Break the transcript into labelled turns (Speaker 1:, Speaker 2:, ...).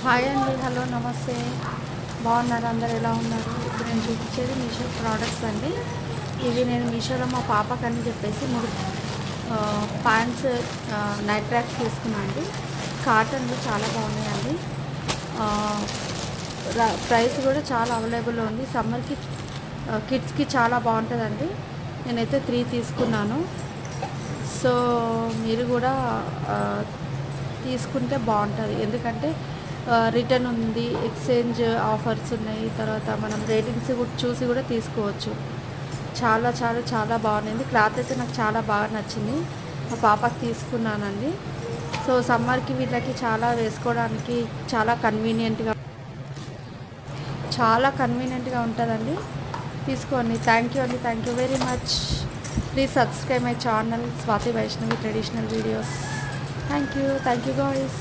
Speaker 1: Hi అండి, hello, నమస్తే. బాగున్నారు? అందరు ఎలా ఉన్నారు? ఇప్పుడు నేను చూపించేది మీషో ప్రోడక్ట్స్ అండి. ఇవి నేను మీషోలో మా పాపకని చెప్పేసి 3 ప్యాంట్స్, నైట్ ట్రాక్స్ తీసుకున్నాను అండి. కాటన్లు చాలా బాగున్నాయండి. ఆ, ప్రైస్ కూడా చాలా అవైలబుల్లో ఉంది. సమ్మర్కి కిడ్స్కి చాలా బాగుంటుందండి. నేనైతే 3 తీసుకున్నాను. సో మీరు కూడా తీసుకుంటే బాగుంటుంది. ఎందుకంటే రిటర్న్ ఉంది, ఎక్స్చేంజ్ ఆఫర్స్ ఉన్నాయి. తర్వాత మనం రేటింగ్స్ కూడా చూసి కూడా తీసుకోవచ్చు. చాలా చాలా చాలా బాగుంది. క్లాత్ అయితే నాకు చాలా బాగా నచ్చింది. మా పాపకి తీసుకున్నానండి. సో సమ్మర్కి వీళ్ళకి చాలా వేసుకోవడానికి చాలా కన్వీనియంట్గా ఉంటుందండి. తీసుకోండి. థ్యాంక్ యూ అండి, thank you very much. Please subscribe my channel Swathi Vaishnavi traditional videos. Thank you guys.